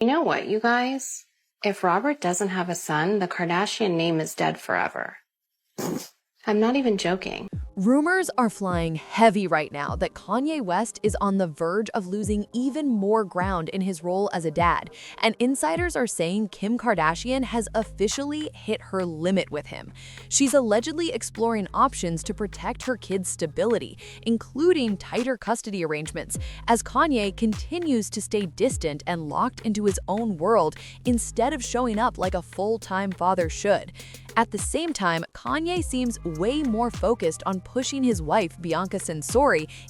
You know what, you guys? If Robert doesn't have a son, the Kardashian name is dead forever. I'm not even joking. Rumors are flying heavy right now that Kanye West is on the verge of losing even more ground in his role as a dad, and insiders are saying Kim Kardashian has officially hit her limit with him. She's allegedly exploring options to protect her kids' stability, including tighter custody arrangements, as Kanye continues to stay distant and locked into his own world instead of showing up like a full-time father should. At the same time, Kanye seems way more focused on pushing his wife, Bianca,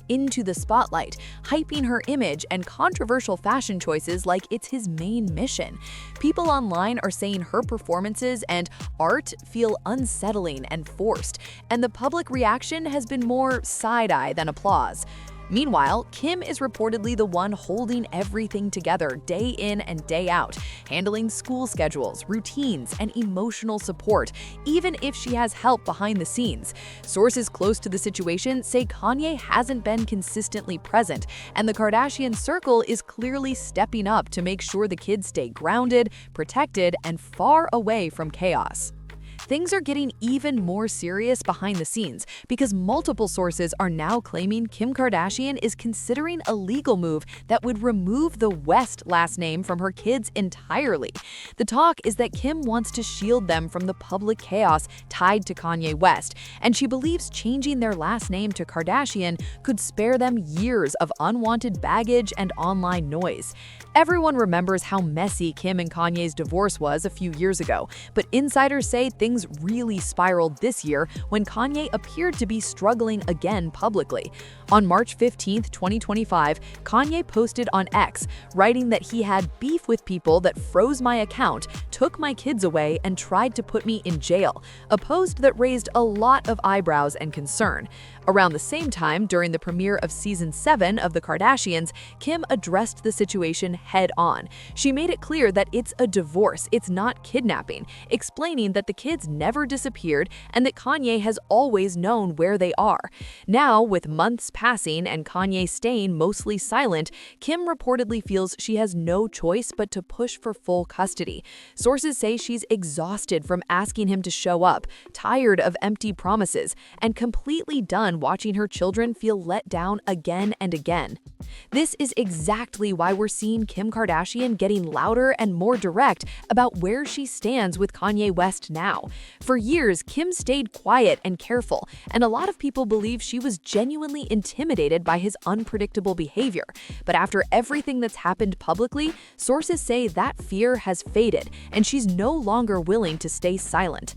into the spotlight, hyping her image and controversial fashion choices like it's his main mission. People online are saying her performances and art feel unsettling and forced, and the public reaction has been more side-eye than applause. Meanwhile, Kim is reportedly the one holding everything together day in and day out, handling school schedules, routines, and emotional support, even if she has help behind the scenes. Sources close to the situation say Kanye hasn't been consistently present, and the Kardashian circle is clearly stepping up to make sure the kids stay grounded, protected, and far away from chaos. Things are getting even more serious behind the scenes because multiple sources are now claiming Kim Kardashian is considering a legal move that would remove the West last name from her kids entirely. The talk is that Kim wants to shield them from the public chaos tied to Kanye West, and she believes changing their last name to Kardashian could spare them years of unwanted baggage and online noise. Everyone remembers how messy Kim and Kanye's divorce was a few years ago, but insiders say things really spiraled this year when Kanye appeared to be struggling again publicly. On March 15, 2025, Kanye posted on X, writing that he had beef with people that froze my account, took my kids away, and tried to put me in jail, a post that raised a lot of eyebrows and concern. Around the same time, during the premiere of Season 7 of The Kardashians, Kim addressed the situation head-on. She made it clear that it's a divorce, it's not kidnapping, explaining that the kids never disappeared and that Kanye has always known where they are. Now, with months passing and Kanye staying mostly silent, Kim reportedly feels she has no choice but to push for full custody. Sources say she's exhausted from asking him to show up, tired of empty promises, and completely done watching her children feel let down again and again. This is exactly why we're seeing Kim Kardashian getting louder and more direct about where she stands with Kanye West now. For years, Kim stayed quiet and careful, and a lot of people believe she was genuinely intimidated by his unpredictable behavior. But after everything that's happened publicly, sources say that fear has faded, and she's no longer willing to stay silent.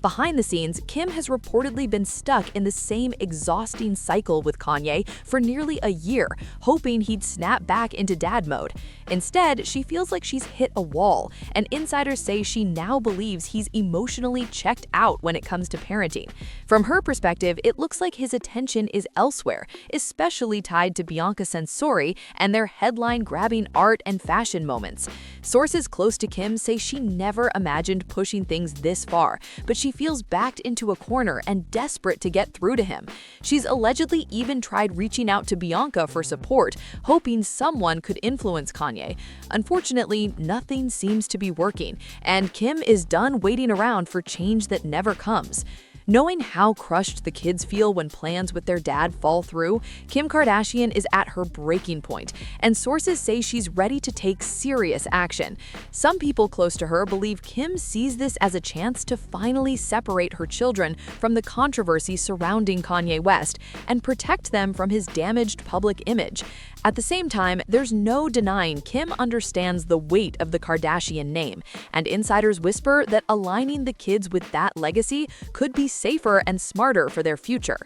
Behind the scenes, Kim has reportedly been stuck in the same exhausting cycle with Kanye for nearly a year, hoping he'd snap back into dad mode. Instead, she feels like she's hit a wall, and insiders say she now believes he's emotionally checked out when it comes to parenting. From her perspective, it looks like his attention is elsewhere, especially tied to Bianca and their headline-grabbing art and fashion moments. Sources close to Kim say she never imagined pushing things this far, but she feels backed into a corner and desperate to get through to him. She's allegedly even tried reaching out to Bianca for support, hoping someone could influence Kanye. Unfortunately, nothing seems to be working, and Kim is done waiting around for change that never comes. Knowing how crushed the kids feel when plans with their dad fall through, Kim Kardashian is at her breaking point, and sources say she's ready to take serious action. Some people close to her believe Kim sees this as a chance to finally separate her children from the controversy surrounding Kanye West and protect them from his damaged public image. At the same time, there's no denying Kim understands the weight of the Kardashian name, and insiders whisper that aligning the kids with that legacy could be safer and smarter for their future.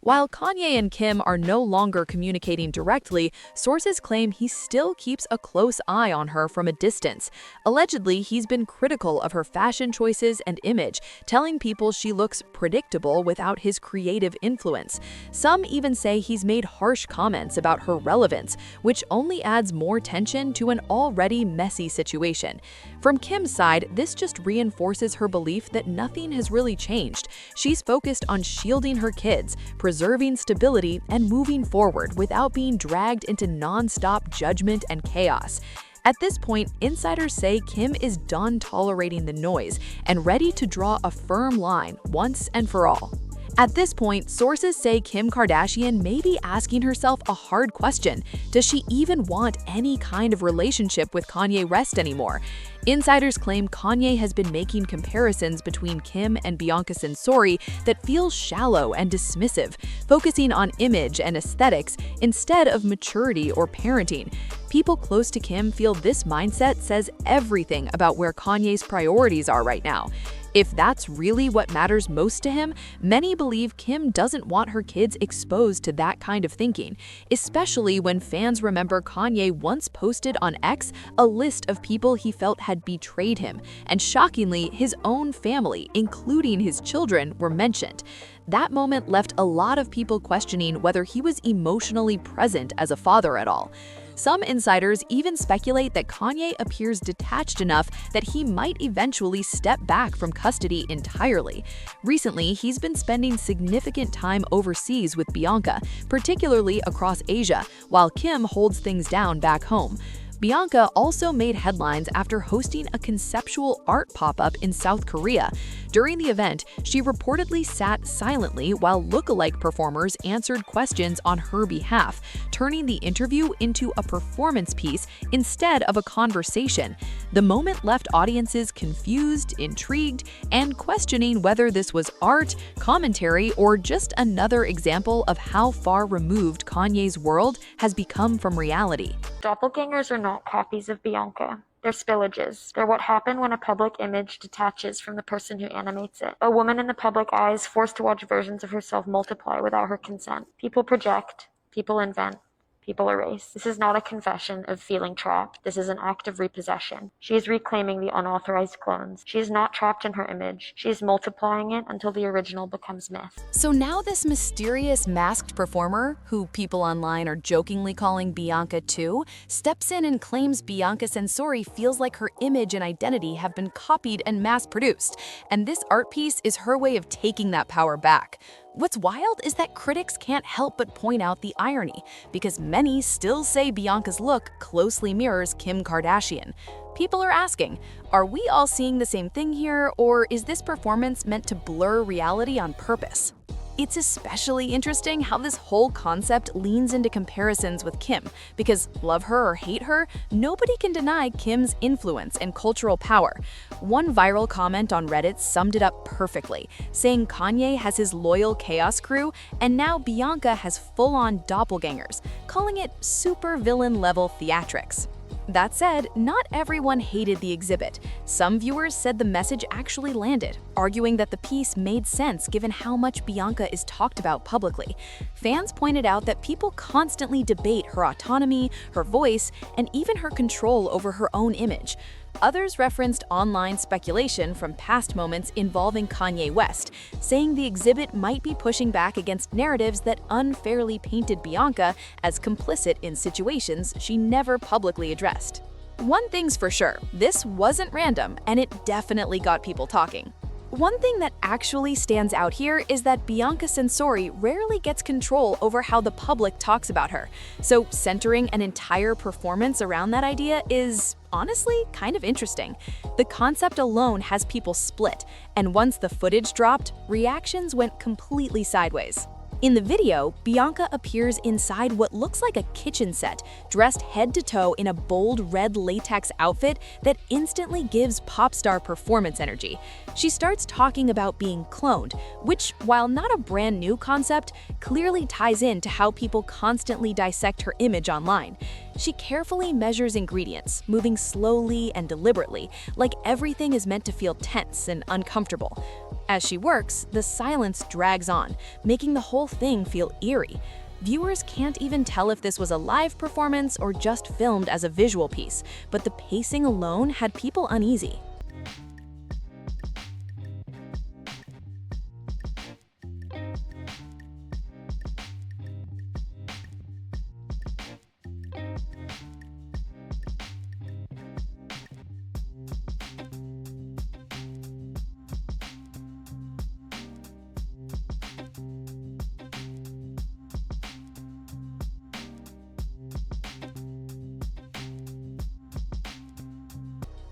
While Kanye and Kim are no longer communicating directly, sources claim he still keeps a close eye on her from a distance. Allegedly, he's been critical of her fashion choices and image, telling people she looks predictable without his creative influence. Some even say he's made harsh comments about her relevance, which only adds more tension to an already messy situation. From Kim's side, this just reinforces her belief that nothing has really changed. She's focused on shielding her kids, preserving stability, and moving forward without being dragged into non-stop judgment and chaos. At this point, insiders say Kim is done tolerating the noise and ready to draw a firm line once and for all. At this point, sources say Kim Kardashian may be asking herself a hard question. Does she even want any kind of relationship with Kanye West anymore? Insiders claim Kanye has been making comparisons between Kim and Bianca Censori that feel shallow and dismissive, focusing on image and aesthetics instead of maturity or parenting. People close to Kim feel this mindset says everything about where Kanye's priorities are right now. If that's really what matters most to him, many believe Kim doesn't want her kids exposed to that kind of thinking, especially when fans remember Kanye once posted on X a list of people he felt had betrayed him, and shockingly, his own family, including his children, were mentioned. That moment left a lot of people questioning whether he was emotionally present as a father at all. Some insiders even speculate that Kanye appears detached enough that he might eventually step back from custody entirely. Recently, he's been spending significant time overseas with Bianca, particularly across Asia, while Kim holds things down back home. Bianca also made headlines after hosting a conceptual art pop-up in South Korea. During the event, she reportedly sat silently while look-alike performers answered questions on her behalf, turning the interview into a performance piece instead of a conversation. The moment left audiences confused, intrigued, and questioning whether this was art, commentary, or just another example of how far removed Kanye's world has become from reality. Doppelgangers are not copies of Bianca. They're spillages. They're what happen when a public image detaches from the person who animates it. A woman in the public eye is forced to watch versions of herself multiply without her consent. People project. People invent. People erase. This is not a confession of feeling trapped. This is an act of repossession. She is reclaiming the unauthorized clones. She is not trapped in her image. She is multiplying it until the original becomes myth. So now this mysterious masked performer, who people online are jokingly calling Bianca 2, steps in and claims Bianca Censori feels like her image and identity have been copied and mass-produced, and this art piece is her way of taking that power back. What's wild is that critics can't help but point out the irony, because many still say Bianca's look closely mirrors Kim Kardashian. People are asking, are we all seeing the same thing here, or is this performance meant to blur reality on purpose? It's especially interesting how this whole concept leans into comparisons with Kim, because love her or hate her, nobody can deny Kim's influence and cultural power. One viral comment on Reddit summed it up perfectly, saying Kanye has his loyal chaos crew, and now Bianca has full-on doppelgangers, calling it super-villain-level theatrics. That said, not everyone hated the exhibit. Some viewers said the message actually landed, arguing that the piece made sense given how much Bianca is talked about publicly. Fans pointed out that people constantly debate her autonomy, her voice, and even her control over her own image. Others referenced online speculation from past moments involving Kanye West, saying the exhibit might be pushing back against narratives that unfairly painted Bianca as complicit in situations she never publicly addressed. One thing's for sure, this wasn't random, and it definitely got people talking. One thing that actually stands out here is that Bianca Censori rarely gets control over how the public talks about her, so centering an entire performance around that idea is, honestly, kind of interesting. The concept alone has people split, and once the footage dropped, reactions went completely sideways. In the video, Bianca appears inside what looks like a kitchen set, dressed head to toe in a bold red latex outfit that instantly gives pop star performance energy. She starts talking about being cloned, which, while not a brand new concept, clearly ties in to how people constantly dissect her image online. She carefully measures ingredients, moving slowly and deliberately, like everything is meant to feel tense and uncomfortable. As she works, the silence drags on, making the whole thing feel eerie. Viewers can't even tell if this was a live performance or just filmed as a visual piece, but the pacing alone had people uneasy.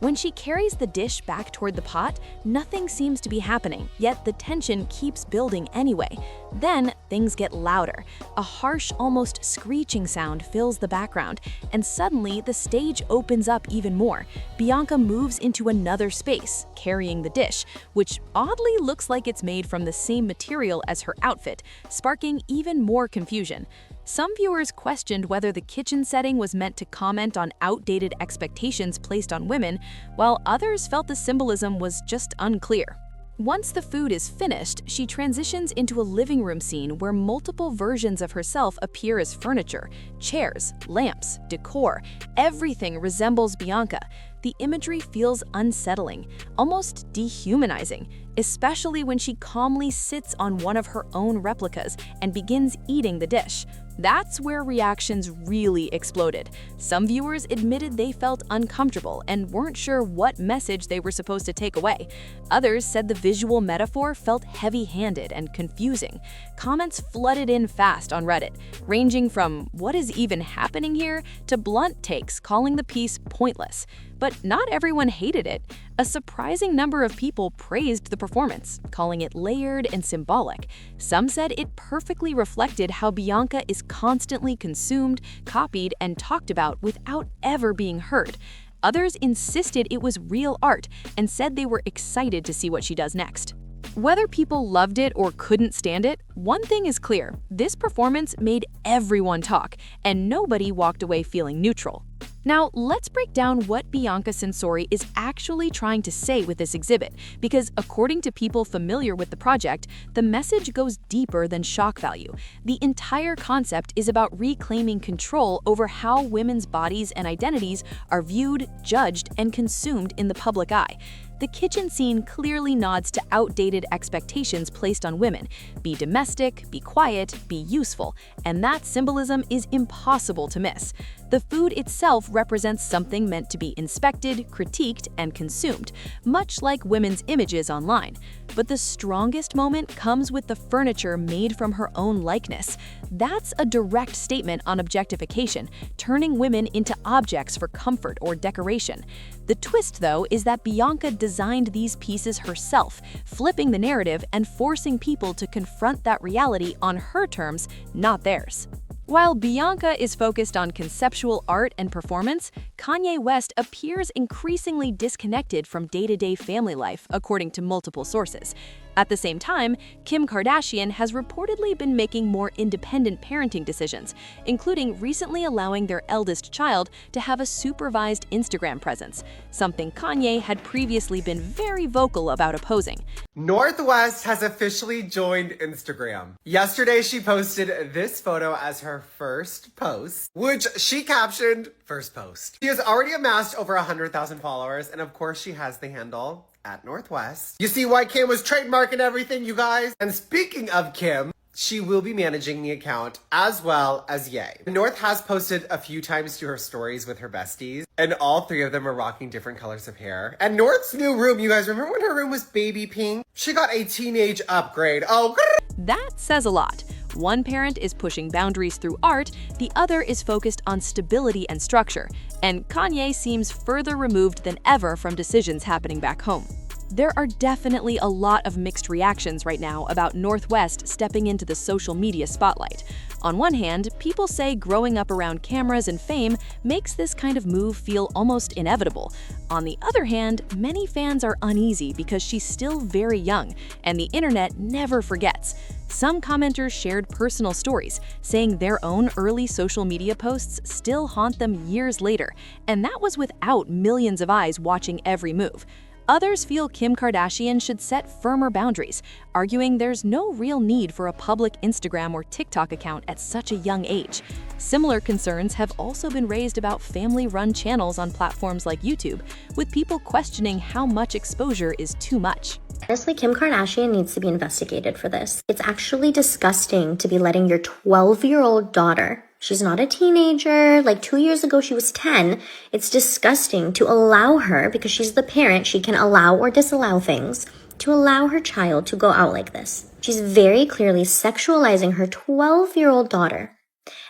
When she carries the dish back toward the pot, nothing seems to be happening, yet the tension keeps building anyway. Then things get louder. A harsh, almost screeching sound fills the background, and suddenly the stage opens up even more. Bianca moves into another space, carrying the dish, which oddly looks like it's made from the same material as her outfit, sparking even more confusion. Some viewers questioned whether the kitchen setting was meant to comment on outdated expectations placed on women, while others felt the symbolism was just unclear. Once the food is finished, she transitions into a living room scene where multiple versions of herself appear as furniture, chairs, lamps, decor. Everything resembles Bianca. The imagery feels unsettling, almost dehumanizing, especially when she calmly sits on one of her own replicas and begins eating the dish. That's where reactions really exploded. Some viewers admitted they felt uncomfortable and weren't sure what message they were supposed to take away. Others said the visual metaphor felt heavy-handed and confusing. Comments flooded in fast on Reddit, ranging from "what is even happening here?" to blunt takes calling the piece pointless. But not everyone hated it. A surprising number of people praised the performance, calling it layered and symbolic. Some said it perfectly reflected how Bianca is constantly consumed, copied, and talked about without ever being heard. Others insisted it was real art and said they were excited to see what she does next. Whether people loved it or couldn't stand it, one thing is clear: this performance made everyone talk, and nobody walked away feeling neutral. Now, let's break down what Bianca Censori is actually trying to say with this exhibit, because according to people familiar with the project, the message goes deeper than shock value. The entire concept is about reclaiming control over how women's bodies and identities are viewed, judged, and consumed in the public eye. The kitchen scene clearly nods to outdated expectations placed on women. Be domestic, be quiet, be useful, and that symbolism is impossible to miss. The food itself represents something meant to be inspected, critiqued, and consumed, much like women's images online. But the strongest moment comes with the furniture made from her own likeness. That's a direct statement on objectification, turning women into objects for comfort or decoration. The twist, though, is that Bianca designed these pieces herself, flipping the narrative and forcing people to confront that reality on her terms, not theirs. While Bianca is focused on conceptual art and performance, Kanye West appears increasingly disconnected from day-to-day family life, according to multiple sources. At the same time, Kim Kardashian has reportedly been making more independent parenting decisions, including recently allowing their eldest child to have a supervised Instagram presence, something Kanye had previously been very vocal about opposing. North West has officially joined Instagram. Yesterday, she posted this photo as her first post, which she captioned, "First post." She has already amassed over 100,000 followers, and of course she has the handle @Northwest. You see why Kim was trademarking everything, you guys? And speaking of Kim, she will be managing the account as well as Ye. North has posted a few times to her stories with her besties, and all three of them are rocking different colors of hair. And North's new room, you guys remember when her room was baby pink? She got a teenage upgrade. Oh, that says a lot. One parent is pushing boundaries through art, the other is focused on stability and structure, and Kanye seems further removed than ever from decisions happening back home. There are definitely a lot of mixed reactions right now about North West stepping into the social media spotlight. On one hand, people say growing up around cameras and fame makes this kind of move feel almost inevitable. On the other hand, many fans are uneasy because she's still very young, and the internet never forgets. Some commenters shared personal stories, saying their own early social media posts still haunt them years later, and that was without millions of eyes watching every move. Others feel Kim Kardashian should set firmer boundaries, arguing there's no real need for a public Instagram or TikTok account at such a young age. Similar concerns have also been raised about family-run channels on platforms like YouTube, with people questioning how much exposure is too much. Honestly, Kim Kardashian needs to be investigated for this. It's actually disgusting to be letting your 12-year-old daughter, she's not a teenager, like 2 years ago she was 10, it's disgusting to allow her, because she's the parent, she can allow or disallow things, to allow her child to go out like this. She's very clearly sexualizing her 12-year-old daughter.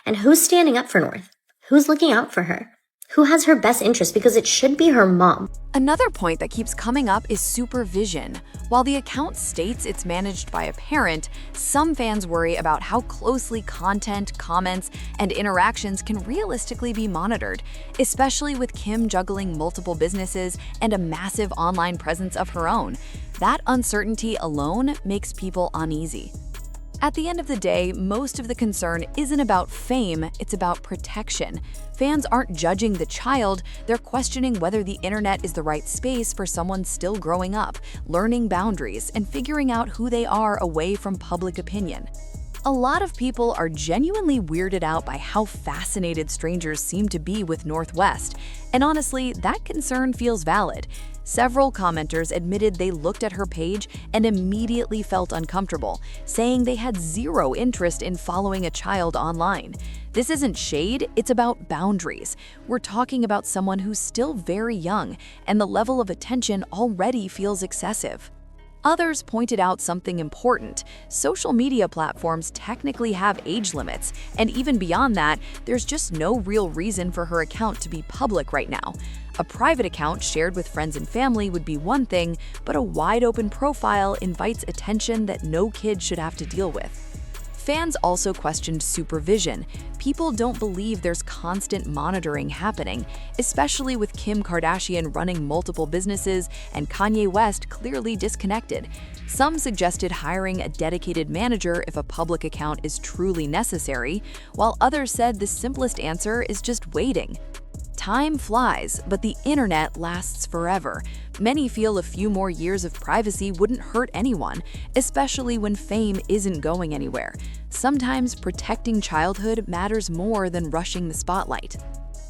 And who's standing up for North? Who's looking out for her? who has her best interest, because it should be her mom. Another point that keeps coming up is supervision. While the account states it's managed by a parent, some fans worry about how closely content, comments, and interactions can realistically be monitored, especially with Kim juggling multiple businesses and a massive online presence of her own. That uncertainty alone makes people uneasy. At the end of the day, most of the concern isn't about fame, it's about protection. Fans aren't judging the child, they're questioning whether the internet is the right space for someone still growing up, learning boundaries, and figuring out who they are away from public opinion. A lot of people are genuinely weirded out by how fascinated strangers seem to be with North West, and honestly, that concern feels valid. Several commenters admitted they looked at her page and immediately felt uncomfortable, saying they had zero interest in following a child online. This isn't shade, it's about boundaries. We're talking about someone who's still very young, and the level of attention already feels excessive. Others pointed out something important. Social media platforms technically have age limits, and even beyond that, there's just no real reason for her account to be public right now. A private account shared with friends and family would be one thing, but a wide-open profile invites attention that no kid should have to deal with. Fans also questioned supervision. People don't believe there's constant monitoring happening, especially with Kim Kardashian running multiple businesses and Kanye West clearly disconnected. Some suggested hiring a dedicated manager if a public account is truly necessary, while others said the simplest answer is just waiting. Time flies, but the internet lasts forever. Many feel a few more years of privacy wouldn't hurt anyone, especially when fame isn't going anywhere. Sometimes protecting childhood matters more than rushing the spotlight.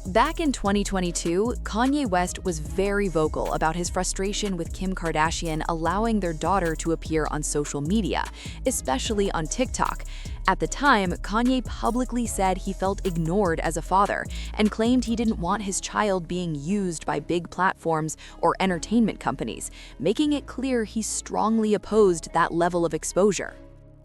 Back in 2022, Kanye West was very vocal about his frustration with Kim Kardashian allowing their daughter to appear on social media, especially on TikTok. At the time, Kanye publicly said he felt ignored as a father and claimed he didn't want his child being used by big platforms or entertainment companies, making it clear he strongly opposed that level of exposure.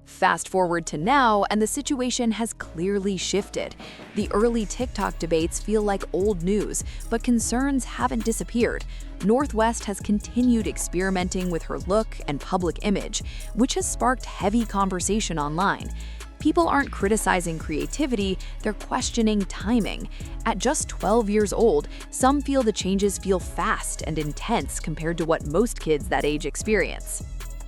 Fast forward to now, and the situation has clearly shifted. The early TikTok debates feel like old news, but concerns haven't disappeared. North West has continued experimenting with her look and public image, which has sparked heavy conversation online. People aren't criticizing creativity, they're questioning timing. At just 12 years old, some feel the changes feel fast and intense compared to what most kids that age experience.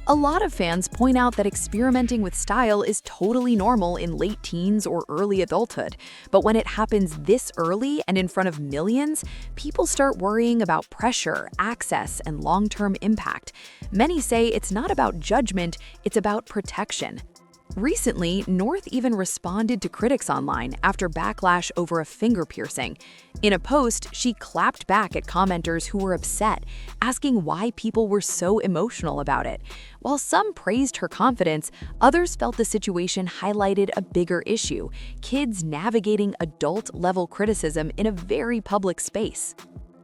A lot of fans point out that experimenting with style is totally normal in late teens or early adulthood, but when it happens this early and in front of millions, people start worrying about pressure, access, and long-term impact. Many say it's not about judgment, it's about protection. Recently, North even responded to critics online after backlash over a finger piercing. In a post, she clapped back at commenters who were upset, asking why people were so emotional about it. While some praised her confidence, others felt the situation highlighted a bigger issue: kids navigating adult-level criticism in a very public space.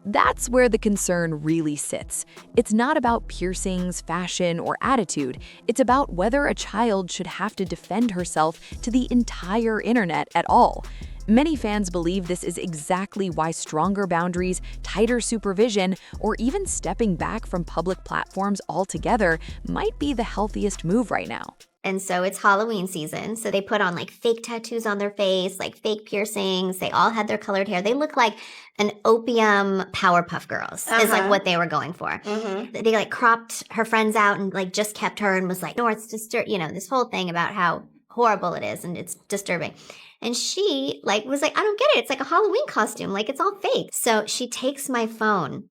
That's where the concern really sits. It's not about piercings, fashion, or attitude. It's about whether a child should have to defend herself to the entire internet at all. Many fans believe this is exactly why stronger boundaries, tighter supervision, or even stepping back from public platforms altogether might be the healthiest move right now. And so it's Halloween season. So they put on like fake tattoos on their face, like fake piercings. They all had their colored hair. They look like an opium Powerpuff Girls is like what they were going for. They like cropped her friends out and like just kept her and was like, no, it's this whole thing about how horrible it is and it's disturbing. And she like was like, I don't get it. It's like a Halloween costume. Like it's all fake. So she takes my phone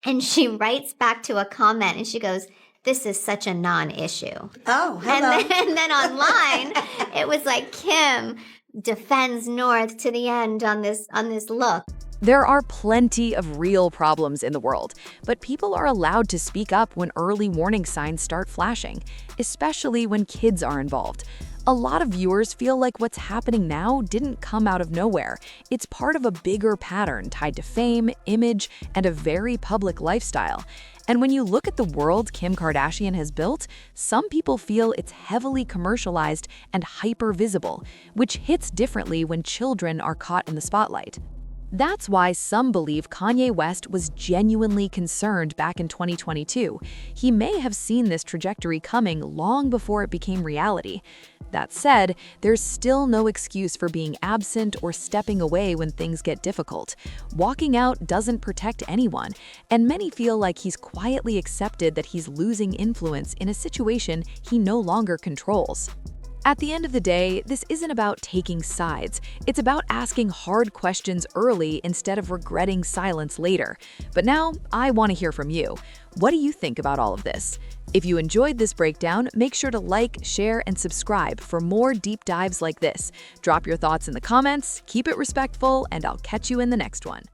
and she writes back to a comment and she goes, "This is such a non-issue." Oh, hello. And then online, it was like Kim defends North to the end on this look. There are plenty of real problems in the world, but people are allowed to speak up when early warning signs start flashing, especially when kids are involved. A lot of viewers feel like what's happening now didn't come out of nowhere. It's part of a bigger pattern tied to fame, image, and a very public lifestyle. And when you look at the world Kim Kardashian has built, some people feel it's heavily commercialized and hyper-visible, which hits differently when children are caught in the spotlight. That's why some believe Kanye West was genuinely concerned back in 2022. He may have seen this trajectory coming long before it became reality. That said, there's still no excuse for being absent or stepping away when things get difficult. Walking out doesn't protect anyone, and many feel like he's quietly accepted that he's losing influence in a situation he no longer controls. At the end of the day, this isn't about taking sides. It's about asking hard questions early instead of regretting silence later. But now, I want to hear from you. What do you think about all of this? If you enjoyed this breakdown, make sure to like, share, and subscribe for more deep dives like this. Drop your thoughts in the comments, keep it respectful, and I'll catch you in the next one.